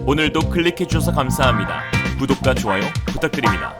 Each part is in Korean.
오늘도 클릭해주셔서 감사합니다. 구독과 좋아요 부탁드립니다.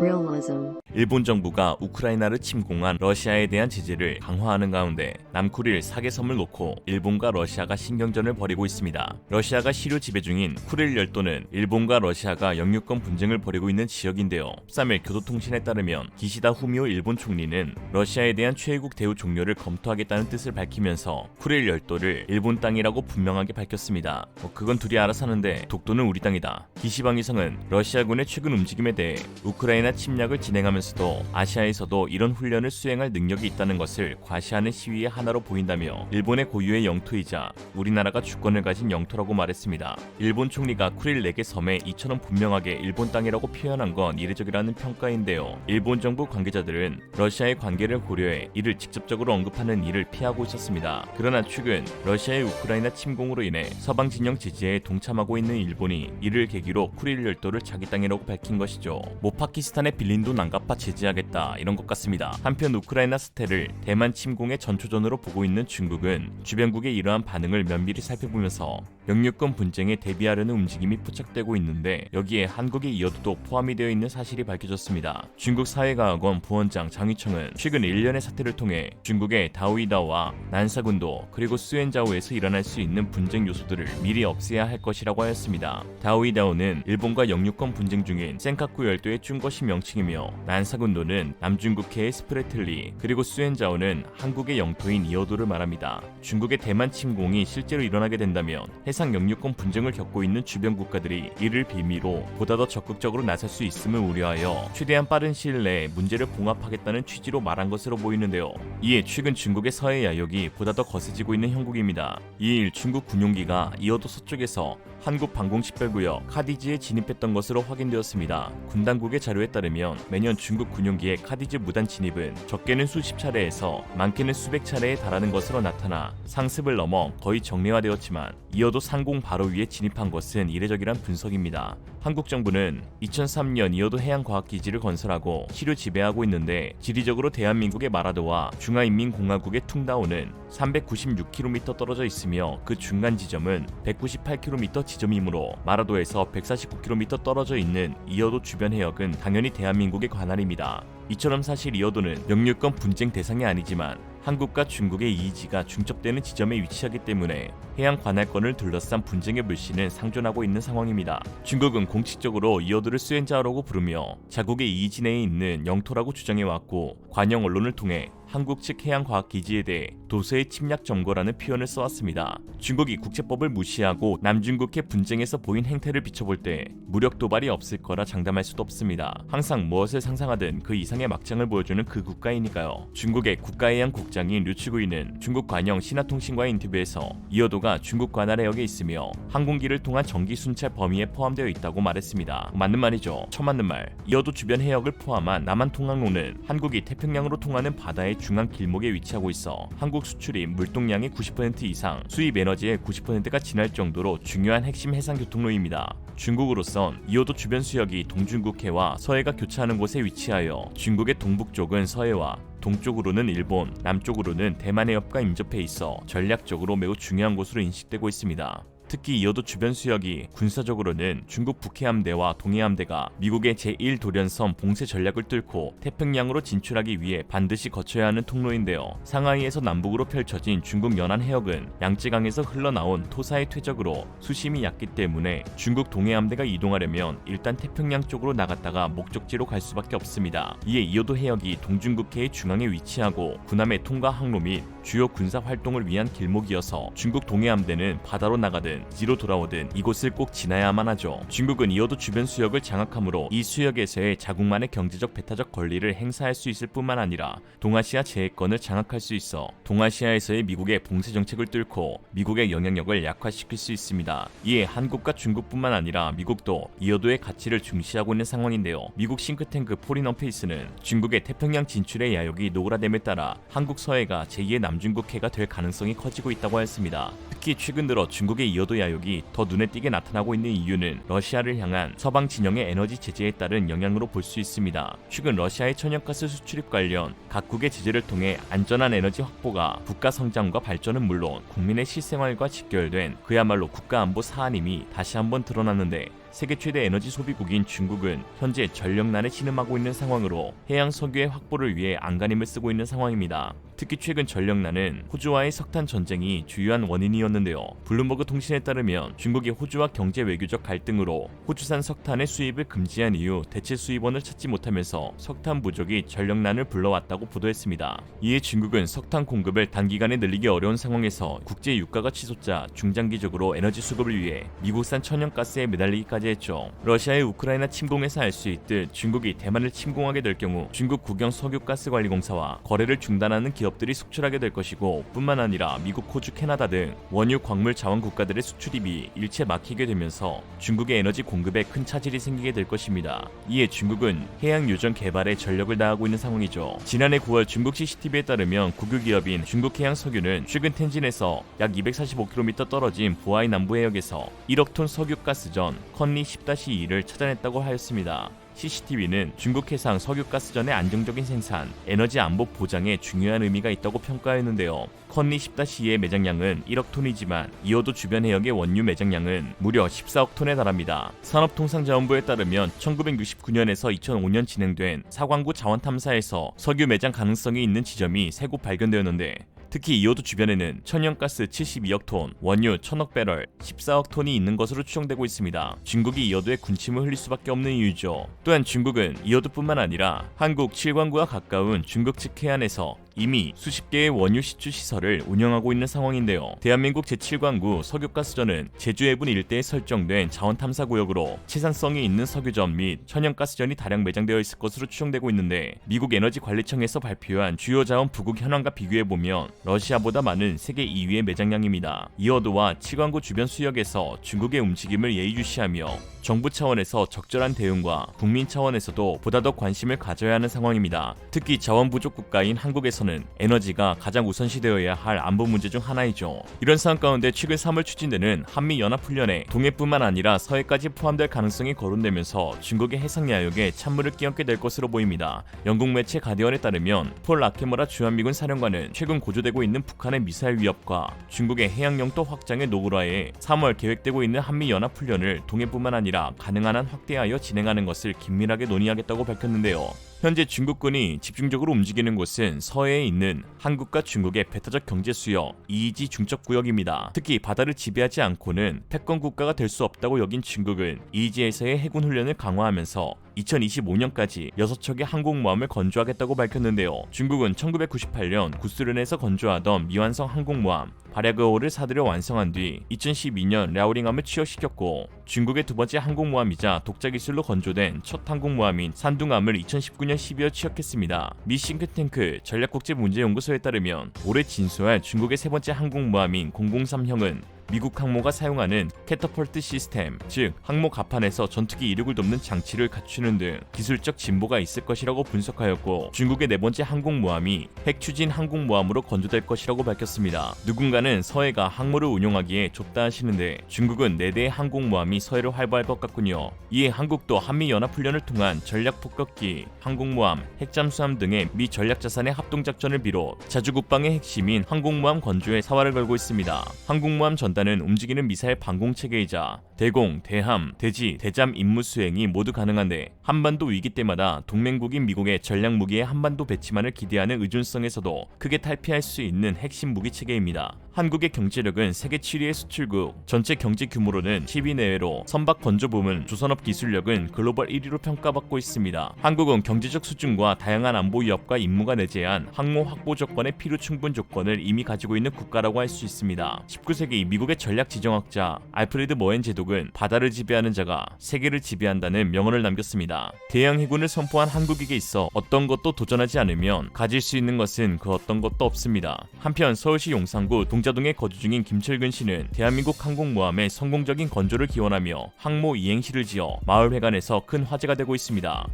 Realism. 일본 정부가 우크라이나를 침공한 러시아에 대한 제재를 강화하는 가운데 남쿠릴 사개섬을 놓고 일본과 러시아가 신경전을 벌이고 있습니다. 러시아가 시료 지배 중인 쿠릴 열도는 일본과 러시아가 영유권 분쟁을 벌이고 있는 지역인데요. 13일 교도통신에 따르면 기시다 후미오 일본 총리는 러시아에 대한 최애국 대우 종료를 검토하겠다는 뜻을 밝히면서 쿠릴 열도를 일본 땅이라고 분명하게 밝혔습니다. 그건 둘이 알아서 하는데 독도는 우리 땅이다. 기시방위성은 러시아군의 최근 움직임에 대해 우크라이나 침략을 진행하면서도 아시아에서도 이런 훈련을 수행할 능력이 있다는 것을 과시하는 시위의 하나로 보인다며 일본의 고유의 영토이자 우리나라가 주권을 가진 영토라고 말했습니다. 일본 총리가 쿠릴 4개 섬에 이처럼 분명하게 일본 땅이라고 표현한 건 이례적이라는 평가인데요. 일본 정부 관계자들은 러시아의 관계를 고려해 이를 직접적으로 언급하는 일을 피하고 있었습니다. 그러나 최근 러시아의 우크라이나 침공으로 인해 서방 진영 제재에 동참하고 있는 일본이 이를 계기로 쿠릴 열도를 자기 땅이라고 밝힌 것이죠. 파키스탄의 빌린 돈 안 갚아 제재하겠다 이런 것 같습니다. 한편 우크라이나 사태를 대만 침공의 전초전으로 보고 있는 중국은 주변국의 이러한 반응을 면밀히 살펴보면서 영유권 분쟁에 대비하려는 움직임이 포착되고 있는데 여기에 한국의 이어도도 포함이 되어 있는 사실이 밝혀졌습니다. 중국 사회과학원 부원장 장휘청은 최근 일련의 사태를 통해 중국의 다오이다오와 난사군도 그리고 수엔자오에서 일어날 수 있는 분쟁 요소들을 미리 없애야 할 것이라고 하였습니다. 다오이다오는 일본과 영유권 분쟁 중인 센카쿠 열도의 중거시 명칭이며 난사군도는 남중국해의 스프레틀리 그리고 수엔자오는 한국의 영토인 이어도를 말합니다. 중국의 대만 침공이 실제로 일어나게 된다면 해상 영유권 분쟁을 겪고 있는 주변 국가들이 이를 빌미로 보다 더 적극적으로 나설 수 있음을 우려하여 최대한 빠른 시일 내에 문제를 봉합하겠다는 취지로 말한 것으로 보이는데요. 이에 최근 중국의 서해 야욕이 보다 더 거세지고 있는 형국입니다. 2일 중국 군용기가 이어도 서쪽에서 한국 방공식별구역 카디지에 진입했던 것으로 확인되었습니다. 군 당국의 자료에 따르면 매년 중국 군용기의 카디지 무단 진입은 적게는 수십 차례에서 많게는 수백 차례에 달하는 것으로 나타나 상습을 넘어 거의 정례화되었지만 이어도 상공 바로 위에 진입한 것은 이례적이란 분석입니다. 한국 정부는 2003년 이어도 해양과학기지를 건설하고 시료 지배하고 있는데 지리적으로 대한민국의 마라도와 중화인민공화국의 퉁다오는 396km 떨어져 있으며 그 중간 지점은 198km 지점이므로 마라도에서 149km 떨어져 있는 이어도 주변 해역은 당연히 대한민국의 관할입니다. 이처럼 사실 이어도는 영유권 분쟁 대상이 아니지만 한국과 중국의 이의지가 중첩되는 지점에 위치하기 때문에 해양 관할권을 둘러싼 분쟁의 물씨는 상존하고 있는 상황입니다. 중국은 공식적으로 이어도를 수엔자오라고 부르며 자국의 이의지 내에 있는 영토라고 주장해왔고 관영 언론을 통해 한국 측 해양과학기지에 대해 도서의 침략 점거라는 표현을 써왔습니다. 중국이 국제법을 무시하고 남중국해 분쟁에서 보인 행태를 비춰볼 때 무력 도발이 없을 거라 장담할 수도 없습니다. 항상 무엇을 상상하든 그 이상의 막장을 보여주는 그 국가이니까요. 중국의 국가해양국장인 류치구이는 중국 관영 신화통신과의 인터뷰에서 이어도가 중국 관할 해역에 있으며 항공기를 통한 전기 순찰 범위에 포함되어 있다고 말했습니다. 맞는 말이죠. 처맞는 말. 이어도 주변 해역을 포함한 남한 통항로는 한국이 태평양으로 통하는 바다의 중앙 길목에 위치하고 있어 한국 수출이 물동량의 90% 이상, 수입 에너지의 90%가 지날 정도로 중요한 핵심 해상 교통로입니다. 중국으로선 이어도 주변 수역이 동중국해와 서해가 교차하는 곳에 위치하여 중국의 동북쪽은 서해와 동쪽으로는 일본, 남쪽으로는 대만 해협과 인접해 있어 전략적으로 매우 중요한 곳으로 인식되고 있습니다. 특히 이어도 주변 수역이 군사적으로는 중국 북해함대와 동해함대가 미국의 제1도련섬 봉쇄 전략을 뚫고 태평양으로 진출하기 위해 반드시 거쳐야 하는 통로인데요. 상하이에서 남북으로 펼쳐진 중국 연안 해역은 양쯔강에서 흘러나온 토사의 퇴적으로 수심이 얕기 때문에 중국 동해함대가 이동하려면 일단 태평양 쪽으로 나갔다가 목적지로 갈 수밖에 없습니다. 이에 이어도 해역이 동중국해의 중앙에 위치하고 군함의 통과 항로 및 주요 군사 활동을 위한 길목이어서 중국 동해함대는 바다로 나가든 뒤로 돌아오든 이곳을 꼭 지나야만 하죠. 중국은 이어도 주변 수역을 장악함으로 이 수역에서의 자국만의 경제적 배타적 권리를 행사할 수 있을 뿐만 아니라 동아시아 제해권을 장악할 수 있어 동아시아에서의 미국의 봉쇄 정책을 뚫고 미국의 영향력을 약화시킬 수 있습니다. 이에 한국과 중국뿐만 아니라 미국도 이어도의 가치를 중시하고 있는 상황인데요. 미국 싱크탱크 포린 어페이스는 중국의 태평양 진출의 야욕이 노골화됨에 따라 한국 서해가 제2의 남중국해가 될 가능성이 커지고 있다고 하였습니다. 특히 최근 들어 중국의 이어도 야욕이 더 눈에 띄게 나타나고 있는 이유는 러시아를 향한 서방 진영의 에너지 제재에 따른 영향으로 볼 수 있습니다. 최근 러시아의 천연가스 수출입 관련 각국의 제재를 통해 안전한 에너지 확보가 국가 성장과 발전은 물론 국민의 실생활과 직결된 그야말로 국가안보 사안임이 다시 한번 드러났는데, 세계 최대 에너지 소비국인 중국은 현재 전력난에 신음하고 있는 상황으로 해양 석유의 확보를 위해 안간힘을 쓰고 있는 상황입니다. 특히 최근 전력난은 호주와의 석탄 전쟁이 주요한 원인이었는데요. 블룸버그 통신에 따르면 중국이 호주와 경제 외교적 갈등으로 호주산 석탄의 수입을 금지한 이후 대체 수입원을 찾지 못하면서 석탄 부족이 전력난을 불러왔다고 보도했습니다. 이에 중국은 석탄 공급을 단기간에 늘리기 어려운 상황에서 국제 유가가 치솟자 중장기적으로 에너지 수급을 위해 미국산 천연가스에 매달리기까지 했죠. 러시아의 우크라이나 침공에서 알 수 있듯 중국이 대만을 침공하게 될 경우 중국 국영 석유가스관리공사와 거래를 중단하는 기업들이 속출하게 될 것이고, 뿐만 아니라 미국, 호주, 캐나다 등 원유 광물 자원 국가들의 수출입이 일체 막히게 되면서 중국의 에너지 공급에 큰 차질이 생기게 될 것입니다. 이에 중국은 해양 요정 개발에 전력을 다하고 있는 상황이죠. 지난해 9월 중국 CCTV에 따르면 국유기업인 중국해양석유는 최근 텐진에서 약 245km 떨어진 보아이 남부해역에서 1억 톤 석유가스전 컨리 10-2를 찾아냈다고 하였습니다. CCTV는 중국 해상 석유가스전의 안정적인 생산, 에너지 안보 보장에 중요한 의미가 있다고 평가했는데요. 컨리 10-2의 매장량은 1억 톤이지만 이어도 주변 해역의 원유 매장량은 무려 14억 톤에 달합니다. 산업통상자원부에 따르면 1969년에서 2005년 진행된 사광구 자원탐사에서 석유 매장 가능성이 있는 지점이 3곳 발견되었는데, 특히 이오도 주변에는 천연가스 72억 톤, 원유 1000억 배럴, 14억 톤이 있는 것으로 추정되고 있습니다. 중국이 이오도에 군침을 흘릴 수밖에 없는 이유죠. 또한 중국은 이오도뿐만 아니라 한국 칠광구와 가까운 중국 측 해안에서 이미 수십 개의 원유 시추 시설을 운영하고 있는 상황인데요. 대한민국 제7광구 석유가스전은 제주 해군 일대에 설정된 자원탐사구역으로 채산성이 있는 석유전 및 천연가스전이 다량 매장되어 있을 것으로 추정되고 있는데, 미국 에너지관리청에서 발표한 주요 자원 부국 현황과 비교해보면 러시아보다 많은 세계 2위의 매장량입니다. 이어도와 칠광구 주변 수역에서 중국의 움직임을 예의주시하며 정부 차원에서 적절한 대응과 국민 차원에서도 보다 더 관심을 가져야 하는 상황입니다. 특히 자원 부족 국가인 한국에서는 에너지가 가장 우선시되어야 할 안보 문제 중 하나이죠. 이런 상황 가운데 최근 3월 추진되는 한미연합훈련에 동해뿐만 아니라 서해까지 포함될 가능성이 거론되면서 중국의 해상야욕에 찬물을 끼얹게 될 것으로 보입니다. 영국 매체 가디언에 따르면 폴 라케머라 주한미군 사령관은 최근 고조되고 있는 북한의 미사일 위협과 중국의 해양 영토 확장의 노골화에 3월 계획되고 있는 한미연합훈련을 동해뿐만 아니라 가능한 한 확대하여 진행하는 것을 긴밀하게 논의하겠다고 밝혔는데요. 현재 중국군이 집중적으로 움직이는 곳은 서해에 있는 한국과 중국의 배타적 경제 수역 EEZ 중첩 구역입니다. 특히 바다를 지배하지 않고는 패권 국가가 될 수 없다고 여긴 중국은 EEZ에서의 해군 훈련을 강화하면서 2025년까지 6척의 항공모함을 건조하겠다고 밝혔는데요. 중국은 1998년 구스른에서 건조하던 미완성 항공모함 발야그호를 사들여 완성한 뒤 2012년 랴오링함을 취역시켰고, 중국의 두 번째 항공모함이자 독자 기술로 건조된 첫 항공모함인 산둥함을 2019년 12월 취역했습니다. 미 싱크탱크 전략국제문제연구소에 따르면 올해 진수할 중국의 세 번째 항공모함인 003형은 미국 항모가 사용하는 캐터펄트 시스템, 즉 항모 갑판에서 전투기 이륙을 돕는 장치를 갖추는 등 기술적 진보가 있을 것이라고 분석하였고, 중국의 네 번째 항공모함이 핵추진 항공모함으로 건조될 것이라고 밝혔습니다. 누군가는 서해가 항모를 운용하기에 좁다 하시는데, 중국은 4대의 항공모함이 서해를 활보할 것 같군요. 이에 한국도 한미연합훈련을 통한 전략폭격기, 항공모함, 핵잠수함 등의 미 전략자산의 합동작전을 비롯 자주국방의 핵심인 항공모함 건조에 사활을 걸고 있습니다. 항공모함 전단 는 움직이는 미사일 방공 체계이자 대공, 대함, 대지, 대잠 임무 수행이 모두 가능한데, 한반도 위기 때마다 동맹국인 미국의 전략 무기의 한반도 배치만을 기대하는 의존성에서도 크게 탈피할 수 있는 핵심 무기 체계입니다. 한국의 경제력은 세계 7위의 수출국, 전체 경제 규모로는 10위 내외로 선박 건조 부문, 조선업 기술력은 글로벌 1위로 평가받고 있습니다. 한국은 경제적 수준과 다양한 안보 위협과 임무가 내재한 항모 확보 조건의 필요 충분 조건을 이미 가지고 있는 국가라고 할 수 있습니다. 19세기 미국의 전략 지정학자 알프레드 머헨 제독은 바다를 지배하는 자가 세계를 지배한다는 명언을 남겼습니다. 대양 해군을 선포한 한국에게 있어 어떤 것도 도전하지 않으면 가질 수 있는 것은 그 어떤 것도 없습니다. 한편 서울시 용산구 동자 양자동에 거주 중인 김철근 씨는 대한민국 항공모함의 성공적인 건조를 기원하며 항모 이행시를 지어 마을회관에서 큰 화제가 되고 있습니다.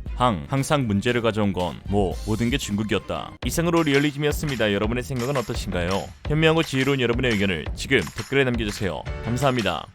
항상 문제를 가져온 건 모든 게 중국이었다. 이상으로 리얼리즘이었습니다. 여러분의 생각은 어떠신가요? 현명하고 지혜로운 여러분의 의견을 지금 댓글에 남겨주세요. 감사합니다.